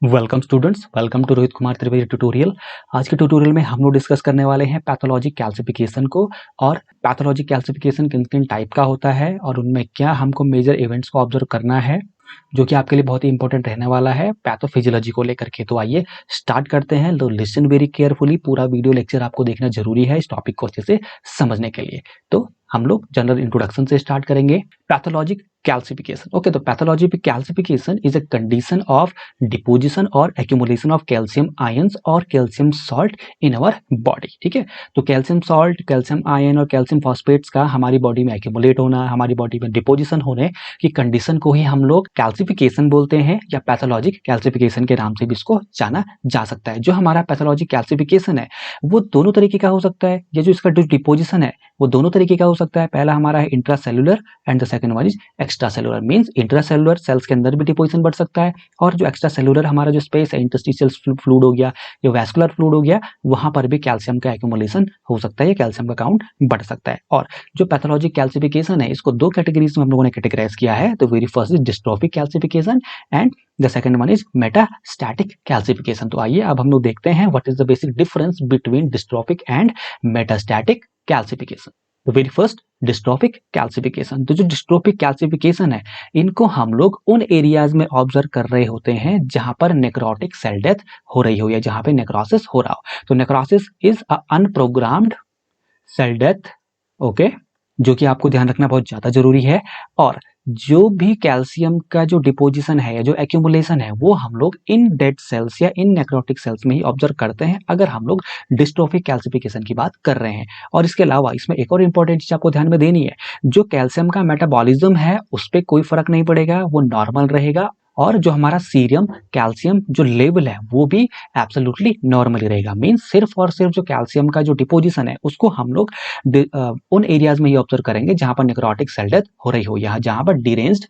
Welcome students, welcome to Rohit Kumar Trivedi tutorial. आज के tutorial में हम लोग डिस्कस करने वाले हैं पैथोलॉजी कैल्सिफिकेशन को, और पैथोलॉजी कैल्सिफिकेशन किन किन टाइप का होता है और उनमें क्या हमको मेजर इवेंट्स को ऑब्जर्व करना है, जो कि आपके लिए बहुत ही इंपॉर्टेंट रहने वाला है पैथोफिजियोलॉजी को लेकर के। तो आइए स्टार्ट करते हैं। तो लिसन वेरी केयरफुली, पूरा वीडियो लेक्चर आपको देखना जरूरी है इस टॉपिक को अच्छे से समझने के लिए। तो हम लोग जनरल इंट्रोडक्शन से स्टार्ट करेंगे। Pathologic calcification. ओके, तो pathology calcification is a condition of deposition और एक्यूमुलेशन ऑफ कैल्शियम आयंस और calcium salt in our body. ठीक है, तो कैल्शियम सॉल्ट, कैल्शियम आयन और कैल्शियम फॉस्फेट्स का हमारी बॉडी में एक्यूमुलेट होना, हमारी बॉडी में डिपोजिशन होने की कंडीशन को ही हम लोग कैल्सिफिकेशन बोलते हैं, या पैथोलॉजिक कैल्सिफिकेशन के नाम से भी इसको जाना जा सकता है। जो हमारा पैथोलॉजिक कैल्सिफिकेशन है वो दोनों तरीके का हो सकता है, या जो इसका जो डिपोजिशन है वो दोनों तरीके का हो सकता है। पहला हमारा है intracellular and the second one is extracellular. Means intracellular cells के अंदर भी डिपोजिशन बढ़ सकता है, और जो एक्स्ट्रा सेलुलर हमारा जो स्पेस है, इंटरस्टिशियल फ्लूइड हो गया या वैस्कुलर फ्लूइड हो गया, वहां पर भी कैल्शियम का एक्यूमुलेशन हो सकता है या कैल्शियम का काउंट बढ़ सकता है। और जो पैथोलॉजिक कैल्सिफिकेशन है इसको दो कैटेगरीज में हम लोगों ने कैटेगराइज किया है। तो very first is dystrophic calcification and the second one is metastatic calcification. तो आइए अब हम लोग देखते हैं what is the basic difference between dystrophic and metastatic calcification. तो वेरी फर्स्ट डिस्ट्रोफिक कैल्सिफिकेशन। तो जो डिस्ट्रोफिक कैल्सिफिकेशन है इनको हम लोग उन एरियाज में ऑब्जर्व कर रहे होते हैं जहां पर नेक्रोटिक सेल डेथ हो रही हो या जहां पे नेक्रोसिस हो रहा हो। तो necrosis is a unprogrammed cell death, okay, जो कि आपको ध्यान रखना बहुत ज्यादा जरूरी है। और जो भी कैल्शियम का जो डिपोजिशन है या जो एक्यूमुलेशन है वो हम लोग इन डेड सेल्स या इन नेक्रोटिक सेल्स में ही ऑब्जर्व करते हैं अगर हम लोग डिस्ट्रोफिक कैल्सिफिकेशन की बात कर रहे हैं। और इसके अलावा इसमें एक और इंपॉर्टेंट चीज आपको ध्यान में देनी है, जो कैल्शियम का मेटाबॉलिज्म है उस पर कोई फर्क नहीं पड़ेगा, वो नॉर्मल रहेगा। और जो हमारा सीरम कैल्शियम जो लेवल है वो भी एब्सोल्युटली नॉर्मली रहेगा। मींस सिर्फ और सिर्फ जो कैल्शियम का जो डिपोजिशन है उसको हम लोग उन एरियाज में ही ऑब्जर्व करेंगे जहां पर नेक्रोटिक सेल डेथ हो रही हो, या जहां पर डिरेंज्ड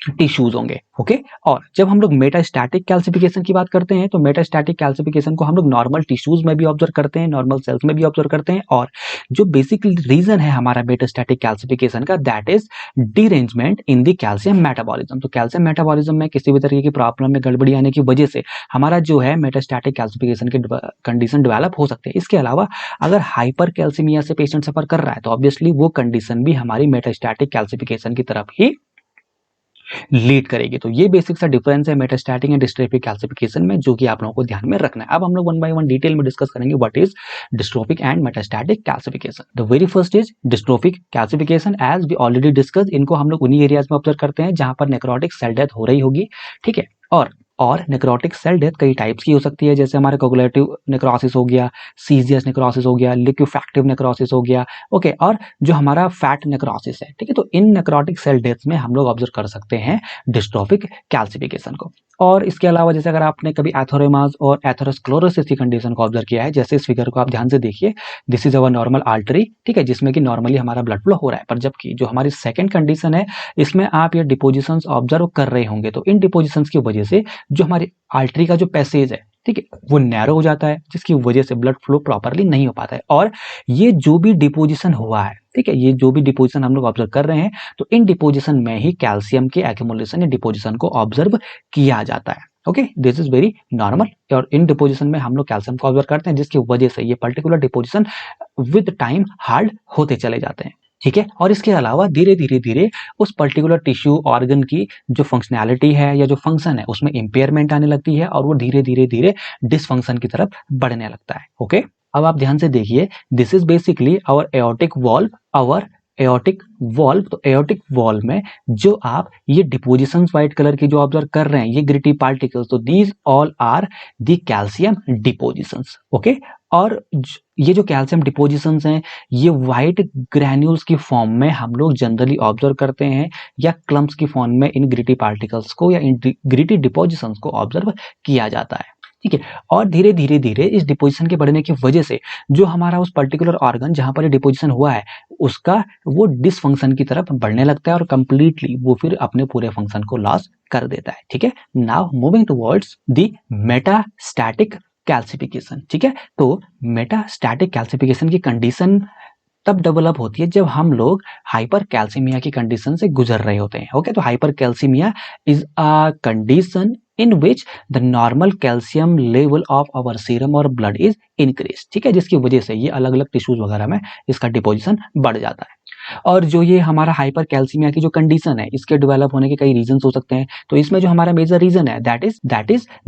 टिश्यूज होंगे। ओके, और जब हम लोग मेटास्टैटिक कैल्सिफिकेशन की बात करते हैं तो मेटास्टैटिक कैल्सिफिकेशन को हम लोग नॉर्मल टिश्यूज में भी ऑब्जर्व करते हैं, नॉर्मल सेल्स में भी ऑब्जर्व करते हैं। और जो बेसिक रीजन है हमारा मेटास्टैटिक कैल्सिफिकेशन का, that is derangement in the calcium metabolism. तो कैल्शियम मेटाबॉलिज्म में किसी भी तरीके की प्रॉब्लम में गड़बड़ी आने की वजह से हमारा जो है मेटास्टैटिक कैल्सिफिकेशन की कंडीशन डेवलप हो सकते हैं। इसके अलावा अगर हाइपर कैल्सीमिया से पेशेंट सफर कर रहा है तो ऑब्वियसली वो कंडीशन भी हमारी मेटास्टैटिक कैल्सिफिकेशन की तरफ ही लीड करेगी। तो ये बेसिक सा डिफरेंस है मेटास्टैटिक एंड डिस्ट्रोफिक कैल्सिफिकेशन में, जो कि आप लोगों को ध्यान में रखना है। अब हम लोग वन बाय वन डिटेल में डिस्कस करेंगे what is dystrophic and metastatic calcification. The very first is dystrophic calcification. As we already discuss, इनको हम लोग उन्हीं एरियाज में ऑब्जर्व करते हैं जहां पर नेक्रोटिक सेल डेथ हो रही होगी। ठीक है, और नेक्रोटिक सेल डेथ कई टाइप्स की हो सकती है, जैसे हमारे कोगुलेटिव नेक्रोसिस हो गया, सीजियस नेक्रोसिस हो गया, लिक्विफैक्टिव नेक्रोसिस हो गया। ओके, और जो हमारा फैट नेक्रोसिस है, ठीक है, तो इन नेक्रोटिक सेल डेथ में हम लोग ऑब्जर्व कर सकते हैं डिस्ट्रोफिक कैल्सिफिकेशन को। और इसके अलावा जैसे अगर आपने कभी एथोरेमास और एथेरोस्क्लेरोसिस की कंडीशन को ऑब्जर्व किया है, जैसे इस फिगर को आप ध्यान से देखिए, this is our normal artery, ठीक है, जिसमें कि नॉर्मली हमारा ब्लड फ्लो हो रहा है। पर जबकि जो हमारी सेकंड कंडीशन है इसमें आप ये डिपोजिशंस ऑब्जर्व कर रहे होंगे, तो इन डिपोजिशंस की वजह से जो हमारी आर्टरी का जो पैसेज है, ठीक है, वो नैरो हो जाता है, जिसकी वजह से ब्लड फ्लो प्रॉपरली नहीं हो पाता है। और ये जो भी डिपोजिशन हुआ है, ठीक है, ये जो भी डिपोजिशन हम लोग ऑब्जर्व कर रहे हैं, तो इन डिपोजिशन में ही कैल्शियम के एक्यूमुलेशन या डिपोजिशन को ऑब्जर्व किया जाता है। Okay, this is very normal. और इन डिपोजिशन में हम लोग कैल्शियम को ऑब्जर्व करते हैं, जिसकी वजह से ये particular deposition with time hard होते चले जाते हैं। ठीक है, और इसके अलावा धीरे धीरे धीरे उस पर्टिकुलर टिश्यू ऑर्गन की जो फंक्शनैलिटी है या जो फंक्शन है उसमें इंपेयरमेंट आने लगती है, और वो धीरे धीरे धीरे डिसफंक्शन की तरफ बढ़ने लगता है। ओके, अब आप ध्यान से देखिए, this is basically our aortic valve, our aortic valve. तो एओर्टिक वॉल्व में जो आप ये डिपोजिशंस व्हाइट कलर की जो ऑब्जर्व कर रहे हैं, ये ग्रिटी पार्टिकल्स, तो these all are the calcium depositions. Okay, और ये जो कैल्शियम डिपोजिशंस हैं ये व्हाइट ग्रैन्यूल्स की फॉर्म में हम लोग जनरली ऑब्जर्व करते हैं, या क्लम्प्स की फॉर्म में इन ग्रिटी पार्टिकल्स को या इन ग्रिटी डिपोजिशंस को ऑब्जर्व किया जाता है। ठीक है, और धीरे धीरे धीरे इस डिपोजिशन के बढ़ने की वजह से जो हमारा उस पर्टिकुलर ऑर्गन जहां पर ये डिपोजिशन हुआ है उसका वो डिसफंक्शन की तरफ बढ़ने लगता है, और कंप्लीटली वो फिर अपने पूरे फंक्शन को लॉस कर देता है। ठीक है, now moving towards the metastatic calcification. ठीक है, तो मेटास्टैटिक कैल्सिफिकेशन की कंडीशन तब डेवलप होती है जब हम लोग हाइपर कैल्सीमिया की कंडीशन से गुजर रहे होते हैं। ओके, तो hypercalcaemia is a condition in which the normal calcium level of our serum और ब्लड इज इंक्रीज, ठीक है, जिसकी वजह से ये अलग अलग टिश्यूज वगैरह में इसका डिपोजिशन बढ़ जाता है। और जो ये हमारा हाइपर कैल्सीमिया की जो कंडीशन है, इसके डेवलप होने के कई रीजंस हो सकते हैं। तो इसमें जो हमारा मेजर रीजन है that is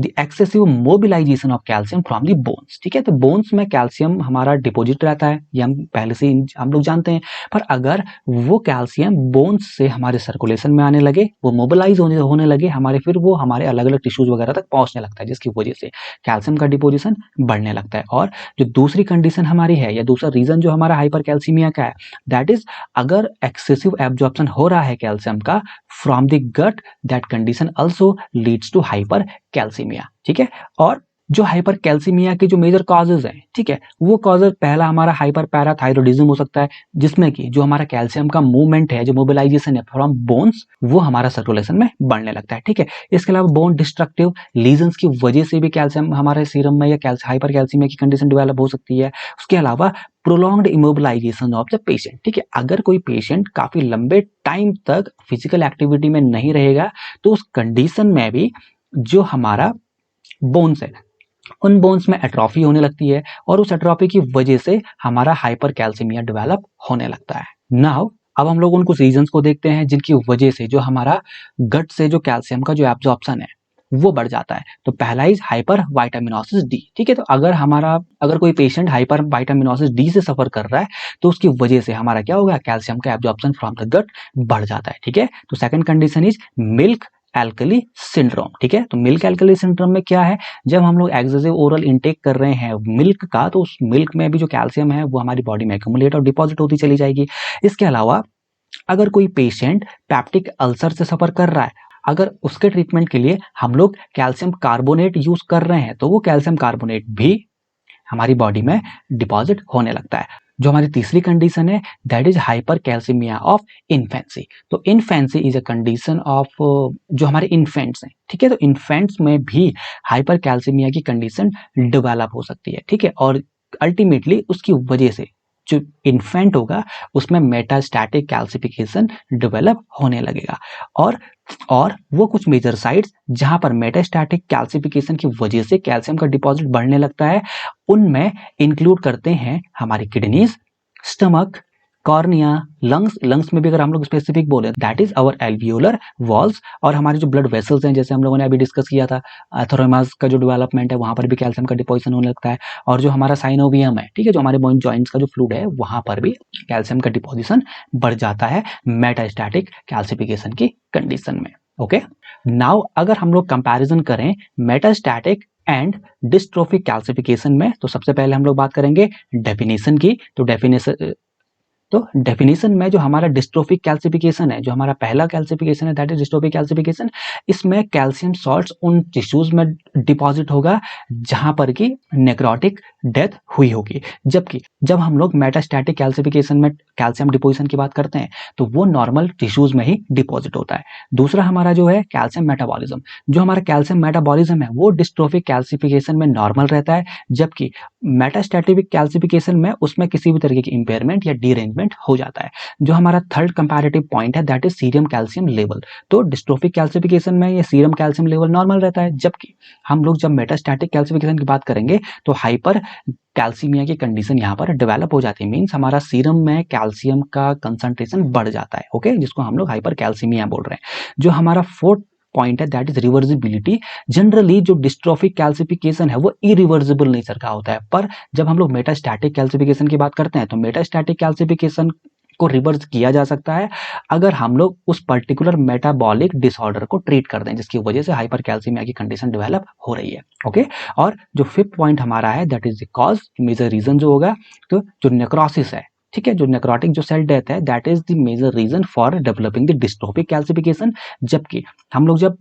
the excessive mobilisation of calcium from the bones, ठीक है। तो बोन्स में कैल्शियम हमारा डिपॉजिट रहता है, ये हम पहले से हम लोग जानते हैं। पर अगर वो कैल्शियम बोन्स से हमारे सर्कुलेशन में आने लगे, वो मोबिलाइज होने लगे हमारे, फिर वो हमारे अलग अलग टिश्यूज वगैरह तक पहुंचने लगता है, जिसकी वजह से कैल्शियम का डिपोजिशन बढ़ने लगता है। और जो दूसरी कंडीशन हमारी है या दूसरा रीजन जो हमारा हाइपर कैल्सीमिया का है, दैट इज अगर एक्सेसिव एब्जॉर्प्शन हो रहा है कैल्शियम का from the gut, that condition also leads to hypercalcaemia, ठीक है। और जो हाइपर कैल्सीमिया के जो मेजर कॉजेज हैं, ठीक है, वो कॉजेज पहला हमारा हाइपर पैराथायरॉयडिज्म हो सकता है, जिसमें कि जो हमारा कैल्शियम का मूवमेंट है, जो मोबिलाइजेशन है फ्रॉम बोन्स, वो हमारा सर्कुलेशन में बढ़ने लगता है, ठीक है। इसके अलावा बोन डिस्ट्रक्टिव लीजन्स की वजह से भी कैल्शियम हमारे सीरम में या हाइपर कैल्सीमिया की कंडीशन डेवलप हो सकती है। उसके अलावा prolonged immobilisation of the patient, ठीक है, अगर कोई पेशेंट काफी लंबे टाइम तक फिजिकल एक्टिविटी में नहीं रहेगा, तो उस कंडीशन में भी जो हमारा बोन्स है, उन बोन्स में एट्रोफी होने लगती है, और उस एट्रोफी की वजह से हमारा हाइपर कैल्सीमिया डेवलप होने लगता है। नाउ अब हम लोग उन कुछ रीजंस को देखते हैं जिनकी वजह से जो हमारा गट से जो कैल्शियम का जो एब्जॉर्प्शन है वो बढ़ जाता है। तो पहला इज हाइपर वाइटामिनोसिस डी, ठीक है। तो अगर कोई पेशेंट हाइपर वाइटामिनोसिस डी से सफर कर रहा है, तो उसकी वजह से हमारा क्या होगा, कैल्शियम का एब्जॉर्प्शन फ्रॉम द गट बढ़ जाता है, ठीक है। तो second condition is milk alkali syndrome, ठीक है। तो मिल्क एल्कली सिंड्रोम में क्या है, जब हम लोग एक्सेसिव ओरल इनटेक कर रहे हैं मिल्क का, तो उस मिल्क में भी जो कैल्शियम है वो हमारी बॉडी में एक्यूमुलेट और डिपॉजिट होती चली जाएगी। इसके अलावा अगर कोई पेशेंट पैप्टिक अल्सर से सफर कर रहा है, अगर उसके ट्रीटमेंट के लिए हम लोग कैल्शियम कार्बोनेट यूज कर रहे हैं, तो वो कैल्शियम कार्बोनेट भी हमारी बॉडी में डिपॉजिट होने लगता है। जो हमारी तीसरी कंडीशन है, that is hypercalcaemia of infancy. तो infancy is a condition of जो हमारे इन्फेंट्स हैं, ठीक है। तो इन्फेंट्स में भी हाइपर कैल्सीमिया की कंडीशन डेवलप हो सकती है, ठीक है। और अल्टीमेटली उसकी वजह से जो इन्फेंट होगा उसमें मेटास्टैटिक कैल्सिफिकेशन डेवलप होने लगेगा। और वो कुछ मेजर साइट्स जहां पर मेटास्टैटिक कैल्सिफिकेशन की वजह से कैल्शियम का डिपॉजिट बढ़ने लगता है, उनमें इंक्लूड करते हैं हमारी किडनीज, स्टमक, कॉर्निया, लंग्स में भी अगर हम लोग स्पेसिफिक बोले, that is our alveolar walls, और हमारे जो ब्लड वेसल्स हैं, जैसे हम लोगों ने अभी डिस्कस किया था एथेरोमास का जो डेवलपमेंट है, वहां पर भी कैल्शियम का डिपोजिशन होने लगता है। और जो हमारा साइनोवियम है, ठीक है, जो हमारे बोन जॉइंट्स का जो फ्लूइड है, वहां पर भी कैल्शियम का डिपोजिशन बढ़ जाता है मेटास्टैटिक कैल्सिफिकेशन की कंडीशन में। ओके, नाउ अगर हम लोग कंपैरिजन करें मेटास्टैटिक एंड डिस्ट्रोफिक कैल्सिफिकेशन में, तो सबसे पहले हम लोग बात करेंगे डेफिनेशन की। तो डेफिनेशन में जो हमारा डिस्ट्रोफिक कैल्सिफिकेशन है, जो हमारा पहला कैल्सिफिकेशन है, दैट इज डिस्ट्रोफिक कैल्सिफिकेशन, इसमें कैल्शियम सॉल्ट्स उन टिश्यूज में डिपॉजिट होगा जहां पर कि नेक्रोटिक डेथ हुई होगी। जबकि जब हम लोग मेटास्टैटिक कैल्सिफिकेशन में कैल्शियम डिपोजिशन की बात करते हैं, तो वो नॉर्मल टिश्यूज में ही डिपॉजिट होता है। दूसरा हमारा जो है कैल्शियम मेटाबॉलिज्म, जो हमारा कैल्शियम मेटाबॉलिज्म है वो डिस्ट्रोफिक कैल्सिफिकेशन में नॉर्मल रहता है, जबकि मेटास्टैटिक कैल्सिफिकेशन में उसमें किसी भी तरीके की इंपेयरमेंट या डीरेंजमेंट हो जाता है। जो हमारा थर्ड कंपैरेटिव पॉइंट है, that is serum calcium level. तो डिस्ट्रोफिक कैल्सिफिकेशन में ये सीरम कैल्शियम लेवल नॉर्मल रहता है, जबकि हम लोग जब मेटास्टैटिक कैल्सिफिकेशन की बात करेंगे तो हाइपर कैल्सीमिया की कंडीशन यहाँ पर डेवलप हो जाती है। मींस हमारा सीरम में कैल्शियम का कंसंट्रेशन बढ़ जाता है, ओके, जिसको हम लोग हाइपर कैल्सीमिया बोल रहे हैं। जो हमारा फोर्थ पॉइंट है, दैट इज रिवर्सिबिलिटी। जनरली जो डिस्ट्रोफिक कैल्सिफिकेशन है वो इरिवर्सिबल नेचर का होता है, पर जब हम लोग मेटास्टैटिक कैल्सिफिकेशन की बात करते हैं, तो मेटास्टैटिक कैल्सिफिकेशन को रिवर्स किया जा सकता है अगर हम लोग उस पर्टिकुलर मेटाबॉलिक डिसऑर्डर को ट्रीट कर दें, जिसकी वजह से हाइपर कैल्सीमिया की कंडीशन डेवलप हो रही है। ओके, और जो फिफ्थ पॉइंट हमारा है, that is the cause, major reason जो होगा, तो जो नेक्रोसिस है, ठीक है, जो नेक्रोटिक जो सेल डेथ है, that is the major reason for developing the dystrophic calcification. जबकि हम लोग जब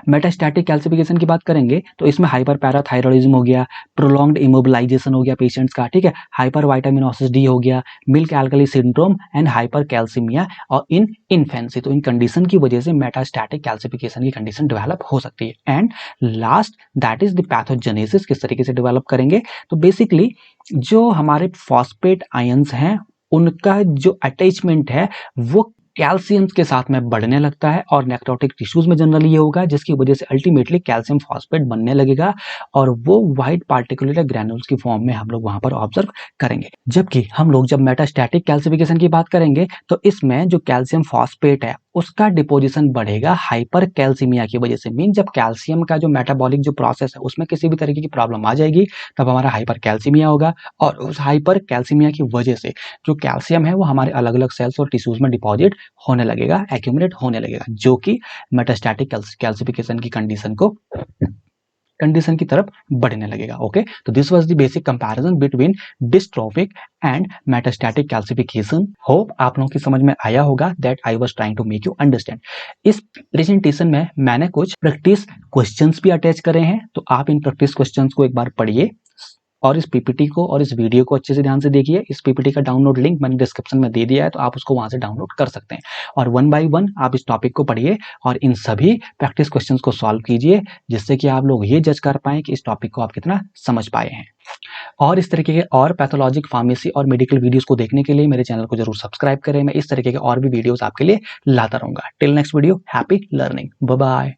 मेटास्टैटिक कैल्सिफिकेशन की बात करेंगे तो इसमें हाइपर पैराथायरॉयडिज्म हो गया, प्रोलॉन्ग्ड इमोबिलाइजेशन हो गया पेशेंट्स का, ठीक है, हाइपर वाइटामिनोसिस डी हो गया, milk alkali syndrome and hyper calcaemia और इन इन्फेंसी। तो इन कंडीशन की वजह से मेटास्टैटिक कैल्सिफिकेशन की कंडीशन डेवलप हो सकती है। And last, that is the pathogenesis, किस तरीके से डेवलप करेंगे, तो बेसिकली जो हमारे फॉस्फेट आयंस हैं उनका जो अटैचमेंट है वो कैल्शियम के साथ में बढ़ने लगता है और नेक्रोटिक टिश्यूज में जनरली ये होगा, जिसकी वजह से अल्टीमेटली कैल्शियम फॉस्फेट बनने लगेगा और वो व्हाइट पार्टिकुलर ग्रैन्यूल्स की फॉर्म में हम लोग वहां पर ऑब्जर्व करेंगे। जबकि हम लोग जब मेटास्टैटिक कैल्सिफिकेशन की बात करेंगे तो इसमें जो कैल्शियम फॉस्फेट है उसका डिपोजिशन बढ़ेगा हाइपर कैल्सीमिया की वजह से। मीन जब कैल्शियम का जो मेटाबॉलिक जो प्रोसेस है उसमें किसी भी तरीके की प्रॉब्लम आ जाएगी तब हमारा हाइपर कैल्सीमिया होगा और उस हाइपर कैल्सीमिया की वजह से जो कैल्शियम है वो हमारे अलग अलग सेल्स और टिश्यूज में डिपॉजिट होने लगेगा, एक्यूमुलेट होने लगेगा, जो कि मेटास्टैटिक कैल्सिफिकेशन की कंडीशन की तरफ बढ़ने लगेगा। ओके, तो this was the basic comparison between dystrophic and metastatic calcification. Hope आप लोगों की समझ में आया होगा, that I was trying to make you understand. इस प्रेजेंटेशन में मैंने कुछ प्रैक्टिस क्वेश्चंस भी अटैच करे हैं, तो आप इन प्रैक्टिस क्वेश्चंस को एक बार पढ़िए और इस पीपीटी को और इस वीडियो को अच्छे से ध्यान से देखिए। इस पीपीटी का डाउनलोड लिंक मैंने डिस्क्रिप्शन में दे दिया है, तो आप उसको वहां से डाउनलोड कर सकते हैं और वन बाय वन आप इस टॉपिक को पढ़िए और इन सभी प्रैक्टिस क्वेश्चंस को सॉल्व कीजिए, जिससे कि आप लोग ये जज कर पाएं कि इस टॉपिक को आप कितना समझ पाए हैं। और इस तरीके के और पैथोलॉजिक, फार्मेसी और मेडिकल वीडियोस को देखने के लिए मेरे चैनल को जरूर सब्सक्राइब करें। मैं इस तरीके के और भी वीडियोस आपके लिए लाता रहूंगा। Till next video, happy learning, bye bye.